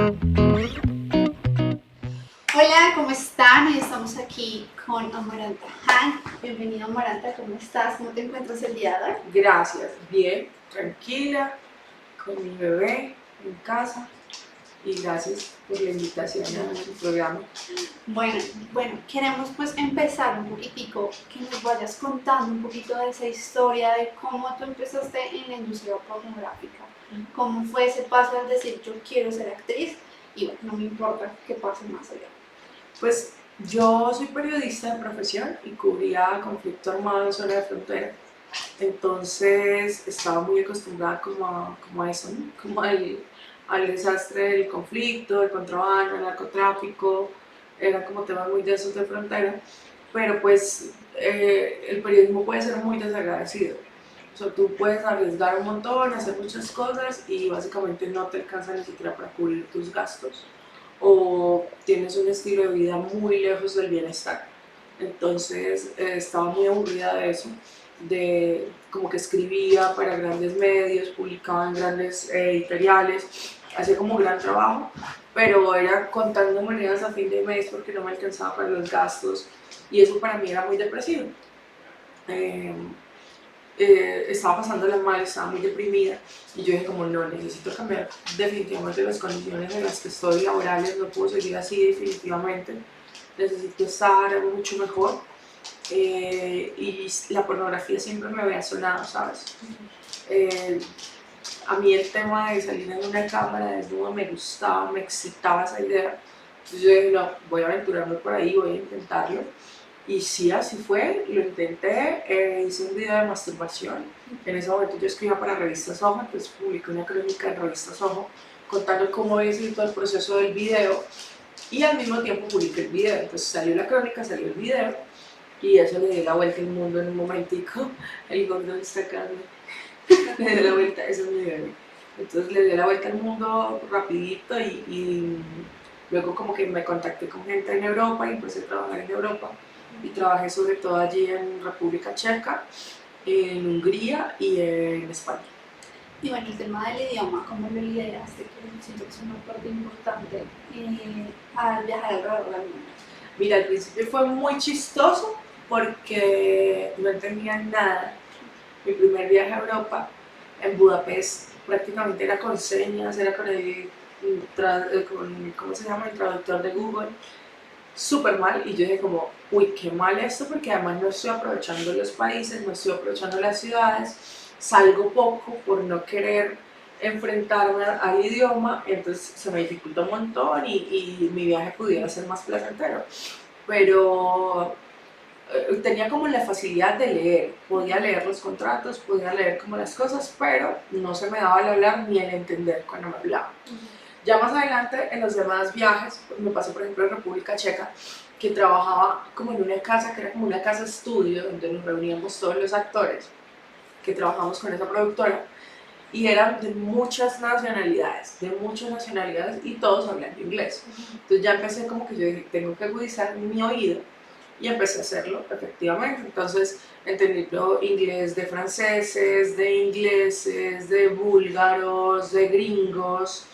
Hola, ¿cómo están? Hoy estamos aquí con Amaranta Han. Bienvenida Amaranta, ¿cómo estás? ¿Cómo te encuentras el día de hoy? Gracias, bien, tranquila, con mi bebé en casa y gracias por la invitación a su programa. Bueno, queremos pues empezar un poquitico, que nos vayas contando un poquito de esa historia de cómo tú empezaste en la industria pornográfica. ¿Cómo fue ese paso al decir yo quiero ser actriz y bueno, no me importa qué pase más allá? Pues yo soy periodista de profesión y cubría conflicto armado en zona de frontera. Entonces estaba muy acostumbrada como a eso, ¿no? Como al desastre del conflicto, el contrabando, el narcotráfico, eran como temas muy densos de frontera, pero pues el periodismo puede ser muy desagradecido. O sea, tú puedes arriesgar un montón, hacer muchas cosas y básicamente no te alcanza ni siquiera para cubrir tus gastos o tienes un estilo de vida muy lejos del bienestar. Entonces estaba muy aburrida de eso, de como que escribía para grandes medios, publicaba en grandes editoriales, hacía como gran trabajo, pero era contando monedas a fin de mes porque no me alcanzaba para los gastos y eso para mí era muy depresivo. Eh, Estaba pasándola mal, estaba muy deprimida y yo dije como no, necesito cambiar definitivamente las condiciones en las que estoy laborales, no puedo seguir así definitivamente, necesito estar mucho mejor y la pornografía siempre me había sonado, ¿sabes? Eh, a mí el tema de salir en una cámara desnuda me gustaba, me excitaba esa idea, entonces yo dije no, voy a aventurarme por ahí, voy a intentarlo. Y sí, así fue, lo intenté, hice un video de masturbación. En ese momento yo escribía para Revistas Ojo, entonces publiqué una crónica en Revistas Ojo contando cómo había sido todo el proceso del video y al mismo tiempo publiqué el video. Entonces salió la crónica, salió el video y eso le dio la vuelta al mundo en un momentico. El gordo está acá, le dio la vuelta, eso es mi bebé. Entonces le dio la vuelta al mundo rapidito y luego como que me contacté con gente en Europa y empecé a trabajar en Europa y trabajé sobre todo allí en República Checa, en Hungría y en España. Y bueno, el tema del idioma, ¿cómo lo lideraste? Que siento que es una parte importante al viajar alrededor del mundo. Mira, al principio fue muy chistoso porque no entendía nada. Mi primer viaje a Europa, en Budapest, prácticamente era con señas, era con ¿cómo se llama? El traductor de Google, súper mal y yo dije como, uy, qué mal esto porque además no estoy aprovechando los países, no estoy aprovechando las ciudades, salgo poco por no querer enfrentarme al idioma, entonces se me dificulta un montón y mi viaje pudiera ser más placentero. Pero tenía como la facilidad de leer, podía leer los contratos, podía leer como las cosas, pero no se me daba el hablar ni el entender cuando me hablaban. Ya más adelante, en los demás viajes, pues me pasó por ejemplo en República Checa, que trabajaba como en una casa que era como una casa estudio, donde nos reuníamos todos los actores que trabajamos con esa productora, y eran de muchas nacionalidades y todos hablando inglés. Entonces ya empecé como que yo dije, tengo que agudizar mi oído y empecé a hacerlo efectivamente. Entonces entendí inglés de franceses, de ingleses, de búlgaros, de gringos,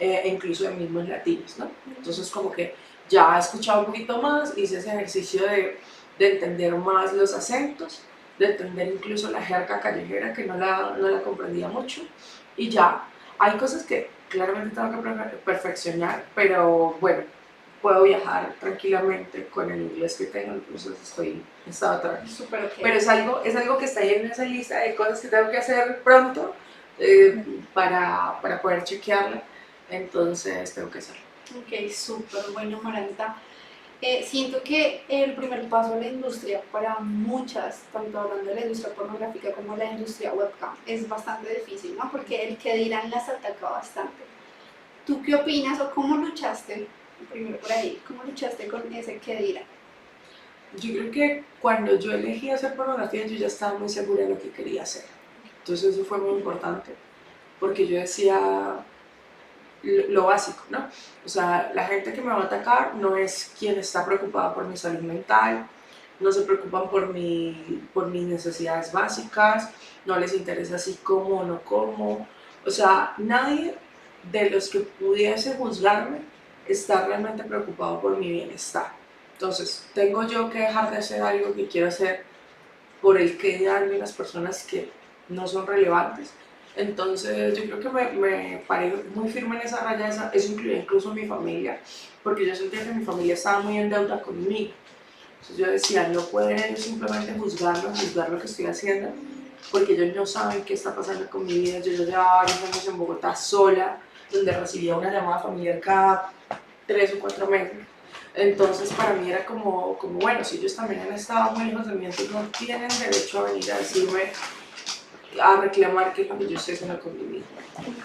e incluso de mismos latinos, ¿no? Entonces como que ya he escuchado un poquito más, hice ese ejercicio de entender más los acentos, de entender incluso la jerga callejera que no la comprendía mucho y ya hay cosas que claramente tengo que perfeccionar, pero bueno, puedo viajar tranquilamente con el inglés que tengo, entonces he estado trabajando. Súper ok. Pero es algo que está ahí en esa lista de cosas que tengo que hacer pronto para poder chequearla, entonces tengo que hacerlo. Ok, súper bueno, Maranta. Siento que el primer paso a la industria para muchas, tanto hablando de la industria pornográfica como la industria webcam, es bastante difícil, ¿no? Porque el que dirán las ataca bastante. ¿Tú qué opinas o cómo luchaste, primero por ahí, cómo luchaste con ese que dirán? Yo creo que cuando yo elegí hacer pornografía yo ya estaba muy segura de lo que quería hacer. Entonces eso fue muy importante porque yo decía lo básico, ¿no? O sea, la gente que me va a atacar no es quien está preocupada por mi salud mental, no se preocupan por mis necesidades básicas, no les interesa si como o no como. O sea, nadie de los que pudiese juzgarme está realmente preocupado por mi bienestar. Entonces, tengo yo que dejar de hacer algo que quiero hacer por el que dirán de las personas que no son relevantes. Entonces yo creo que me paré muy firme en esa raya, eso incluía incluso a mi familia, porque yo sentía que mi familia estaba muy en deuda conmigo. Entonces yo decía, no pueden ellos simplemente juzgar lo que estoy haciendo, porque ellos no saben qué está pasando con mi vida. Yo ya llevaba varios años en Bogotá sola, donde recibía una llamada familiar cada 3 o 4 meses. Entonces para mí era como bueno, si ellos también han estado muy lejos de mí, entonces no tienen derecho a venir a decirme, a reclamar que es lo que yo estoy haciendo con mi vida.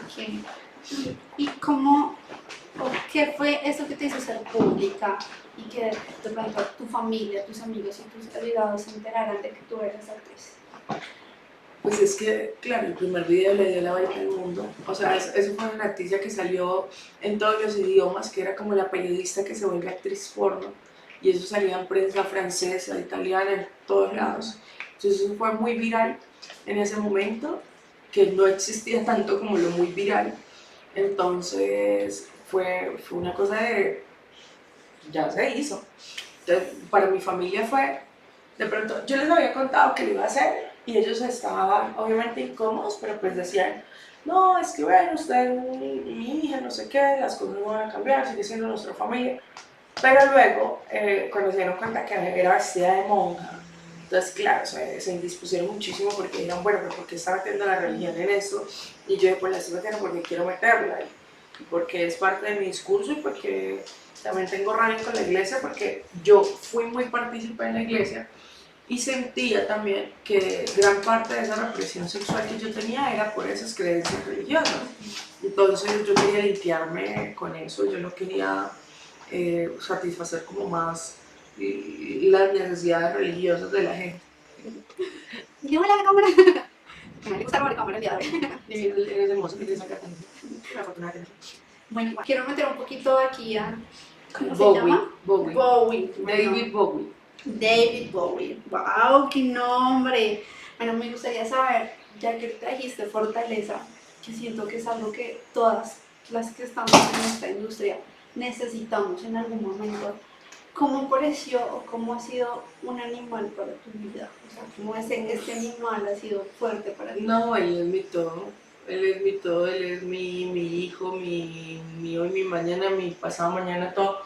Okay. ¿Y cómo, o qué fue eso que te hizo ser pública y que de pronto tu familia, tus amigos y tus allegados se enteraran de que tú eres actriz? Pues es que, claro, el primer video le dio la vuelta al mundo. O sea, eso fue una noticia que salió en todos los idiomas, que era como la periodista que se vuelve actriz porno. Y eso salía en prensa francesa, italiana, en todos lados. Entonces eso fue muy viral en ese momento, que no existía tanto como lo muy viral. Entonces fue una cosa de, ya se hizo. Entonces, para mi familia fue, de pronto, yo les había contado que lo iba a hacer y ellos estaban obviamente incómodos, pero pues decían, no, es que bueno, usted es mi hija, no sé qué, las cosas no van a cambiar, sigue siendo nuestra familia. Pero luego, cuando se dieron cuenta que era vestida de monja, entonces claro, se indispusieron muchísimo porque dijeron, bueno, pero ¿por qué está metiendo la religión en esto? Y yo, pues la estoy metiendo porque quiero meterla, y porque es parte de mi discurso y porque también tengo rabia con la iglesia, porque yo fui muy partícipe en la iglesia y sentía también que gran parte de esa represión sexual que yo tenía era por esas creencias religiosas. Entonces yo quería limpiarme con eso, yo no quería satisfacer como más las necesidades religiosas de la gente. Llevo la cámara. Me gusta la cámara el día de hoy. Eres hermoso, que tienes acá también. Afortunadamente. Bueno, quiero meter un poquito aquí a, ¿cómo se Bowie, llama? Bowie. Bowie. Bueno, David Bowie. David Bowie. ¡Wow! ¡Qué nombre! Bueno, me gustaría saber, ya que trajiste fortaleza, que siento que es algo que todas las que estamos en esta industria necesitamos en algún momento. ¿Cómo pareció o cómo ha sido un animal para tu vida? O sea, ¿cómo este animal ha sido fuerte para ti? No, él es mi todo. Él es mi todo, él es mi hijo, mi hoy, mi mañana, mi pasado mañana, todo.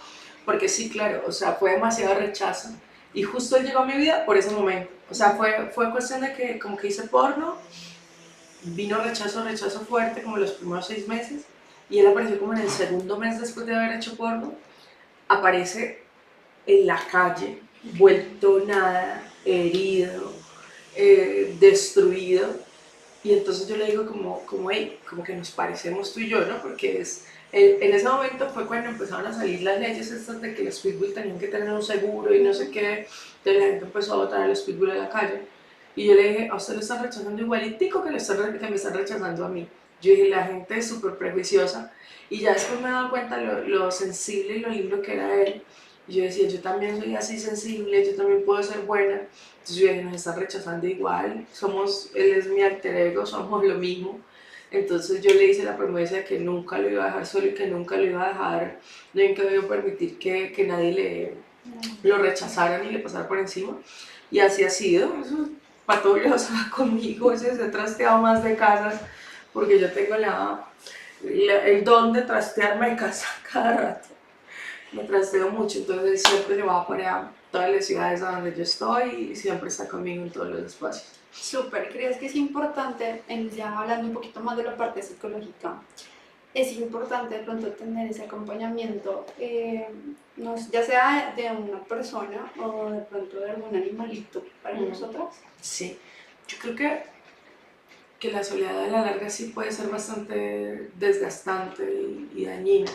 Porque sí, claro, o sea, fue demasiado rechazo. Y justo él llegó a mi vida por ese momento. O sea, fue cuestión de que como que hice porno, vino rechazo fuerte como los primeros 6 meses. Y él apareció como en el segundo mes después de haber hecho porno. Aparece en la calle, vuelto nada, herido, destruido. Y entonces yo le digo como hey, como que nos parecemos tú y yo, ¿no? Porque en ese momento fue cuando empezaron a salir las leyes estas de que los pitbull tenían que tener un seguro y no sé qué. Entonces la gente empezó a botar a los pitbull en la calle. Y yo le dije, a usted lo están rechazando igualitico que me están rechazando a mí. Yo dije, la gente es súper prejuiciosa. Y ya después me he dado cuenta lo sensible y lo lindo que era él. Y yo decía, yo también soy así sensible, yo también puedo ser buena. Entonces yo dije, nos está rechazando igual, él es mi alter ego, somos lo mismo. Entonces yo le hice la promesa de que nunca lo iba a dejar solo y que nunca lo iba a dejar, nunca iba a permitir que nadie lo rechazara ni le pasara por encima. Y así ha sido, eso, Patolio estaba conmigo, se ha trasteado más de casas, porque yo tengo el don de trastearme de casa cada rato. Me trasteo mucho, entonces siempre se va para todas las ciudades a donde yo estoy y siempre está conmigo en todos los espacios. Súper, ¿crees que es importante, ya hablando un poquito más de la parte psicológica, es importante de pronto tener ese acompañamiento, ya sea de una persona o de pronto de algún animalito para nosotras? Sí, yo creo que la soledad a la larga sí puede ser bastante desgastante y dañina,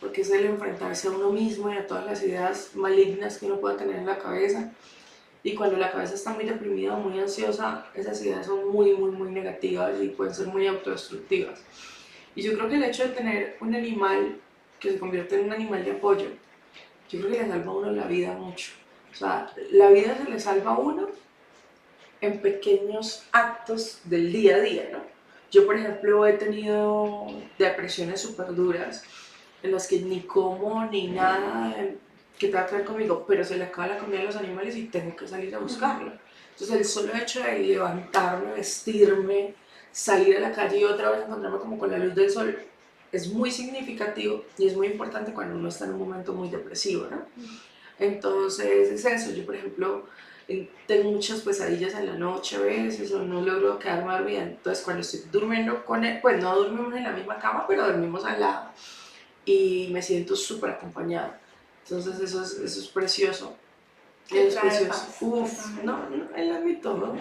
porque es el enfrentarse a uno mismo y a todas las ideas malignas que uno pueda tener en la cabeza. Y cuando la cabeza está muy deprimida o muy ansiosa, esas ideas son muy negativas y pueden ser muy autodestructivas. Y yo creo que el hecho de tener un animal que se convierte en un animal de apoyo, yo creo que le salva a uno la vida mucho. O sea, la vida se le salva a uno en pequeños actos del día a día, ¿no? Yo, por ejemplo, he tenido depresiones súper duras en las que ni como ni nada que tenga que ver conmigo, pero se le acaba la comida a los animales y tengo que salir a buscarla. Entonces el solo hecho de levantarme, vestirme, salir a la calle y otra vez encontrarme como con la luz del sol es muy significativo y es muy importante cuando uno está en un momento muy depresivo, ¿no? Entonces es eso, yo por ejemplo tengo muchas pesadillas en la noche a veces o no logro quedarme dormida, entonces cuando estoy durmiendo con él, pues no dormimos en la misma cama, pero dormimos al lado y me siento súper acompañada, entonces eso es precioso. Te Es trae precioso. paz, Uf, totalmente. no, él admito, ¿no?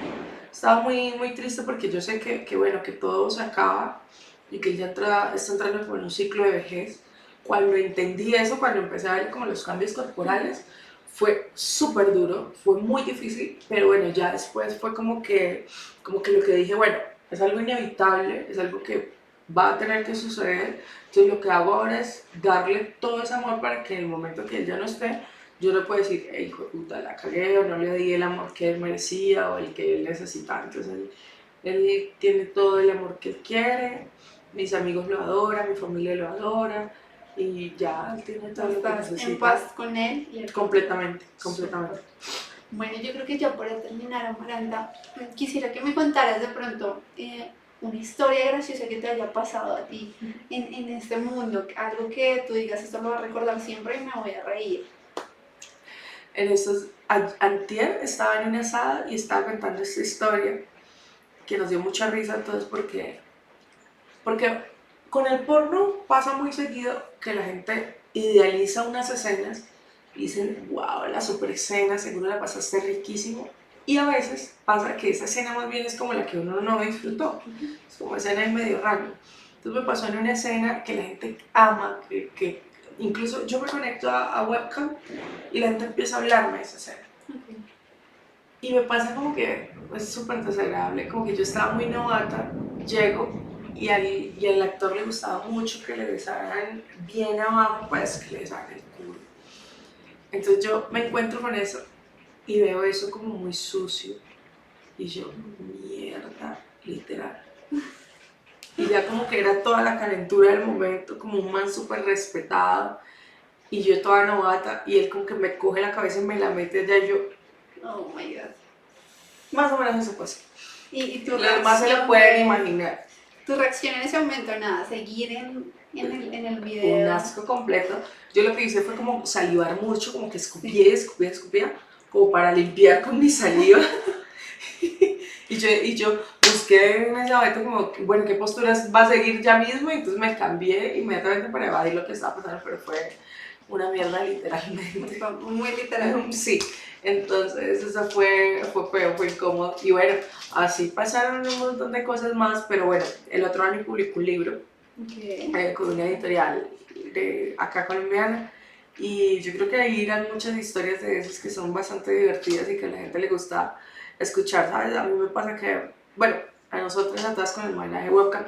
Estaba muy triste porque yo sé que, bueno, que todo se acaba y que él ya está entrando por un ciclo de vejez. Cuando entendí eso, cuando empecé a ver como los cambios corporales, fue súper duro, fue muy difícil, pero bueno, ya después fue como que lo que dije, bueno, es algo inevitable, es algo que va a tener que suceder, entonces lo que hago ahora es darle todo ese amor para que en el momento que él ya no esté, yo no puedo decir, hey, hijo de puta, la cagué o no le di el amor que él merecía o el que él necesitaba. Entonces él tiene todo el amor que él quiere, mis amigos lo adoran, mi familia lo adora y ya él tiene todo lo que Estás en paz necesita con él y él contigo. completamente, completamente. Súper. Bueno, yo creo que ya para terminar, Amaranta, quisiera que me contaras de pronto una historia graciosa que te haya pasado a ti en este mundo, algo que tú digas, esto lo voy a recordar siempre y me voy a reír. En estos, antier estaba en una asada y estaba contando esta historia que nos dio mucha risa a todos porque con el porno pasa muy seguido que la gente idealiza unas escenas y dicen, wow, la super escena, seguro la pasaste riquísimo. Y a veces pasa que esa escena más bien es como la que uno no disfrutó, es como escena en medio rango. Entonces me pasó en una escena que la gente ama, que incluso yo me conecto a webcam y la gente empieza a hablarme de esa escena. Okay. Y me pasa como que es súper desagradable, como que yo estaba muy novata, llego y al actor le gustaba mucho que le besaran bien abajo, pues que le besaran el culo. Entonces yo me encuentro con eso y veo eso como muy sucio y yo, mierda, literal. Y ya como que era toda la calentura del momento, como un man súper respetado y yo toda novata y él como que me coge la cabeza y me la mete allá y yo, Oh my God. más o menos eso pasó. ¿Y tu Los demás se lo reacción pueden imaginar. tu reacción en ese momento? Nada, seguir en el Un video. asco completo. Yo lo que hice fue como salivar mucho, como que escupía, como para limpiar con mi saliva. y yo busqué en ese momento como, bueno, ¿qué posturas va a seguir ya mismo? Y entonces me cambié inmediatamente para evadir lo que estaba pasando, pero fue una mierda literalmente. Muy literal. Sí, entonces eso fue feo, fue incómodo. Y bueno, así pasaron un montón de cosas más, pero bueno, el otro año publicó un libro Okay. con una editorial de acá colombiana y yo creo que ahí irán muchas historias de esas que son bastante divertidas y que a la gente le gusta escuchar, ¿sabes? A mí me pasa que, bueno, a nosotros atrás con el manejo de webcam,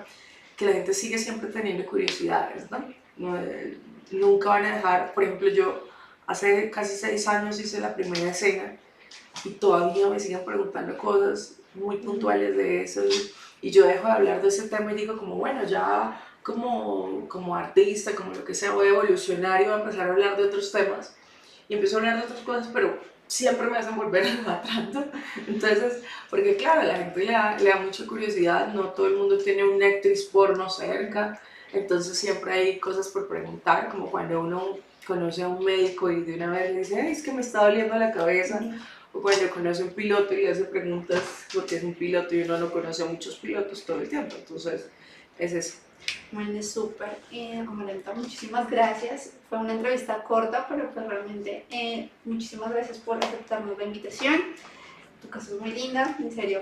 que la gente sigue siempre teniendo curiosidades, ¿no? Nunca van a dejar, por ejemplo, yo hace casi 6 años hice la primera escena y todavía me siguen preguntando cosas muy puntuales de eso y yo dejo de hablar de ese tema y digo como bueno, ya como artista, como lo que sea, voy a evolucionar y voy a empezar a hablar de otros temas y empiezo a hablar de otras cosas, pero siempre me hacen volver a tratando. Entonces, porque claro, a la gente le da mucha curiosidad, no todo el mundo tiene una actriz porno cerca, entonces siempre hay cosas por preguntar, como cuando uno conoce a un médico y de una vez le dice, ay, es que me está doliendo la cabeza, o cuando conoce a un piloto y le hace preguntas porque es un piloto y uno no conoce a muchos pilotos todo el tiempo, entonces es eso. Bueno, súper. Amaranta, muchísimas gracias. Fue una entrevista corta, pero pues realmente muchísimas gracias por aceptarnos la invitación. Tu casa es muy linda, en serio.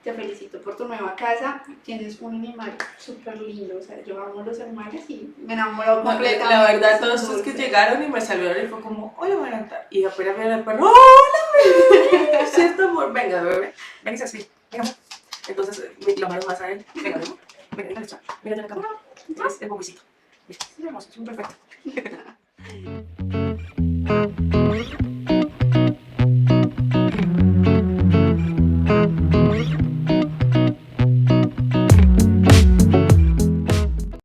Te felicito por tu nueva casa. Tienes un animal súper lindo. O sea, yo amo los animales y me enamoro completamente. La verdad, todos estos que llegaron y me saludaron y fue como, hola Maranta. Y apenas me el perro, hola bebé, ¿cierto amor? Venga, bebé, venga así, venga. Entonces, lo malo más a él, venga, venga, venga, mira la cámara. Es el bobicito. Es hermoso, es un perfecto.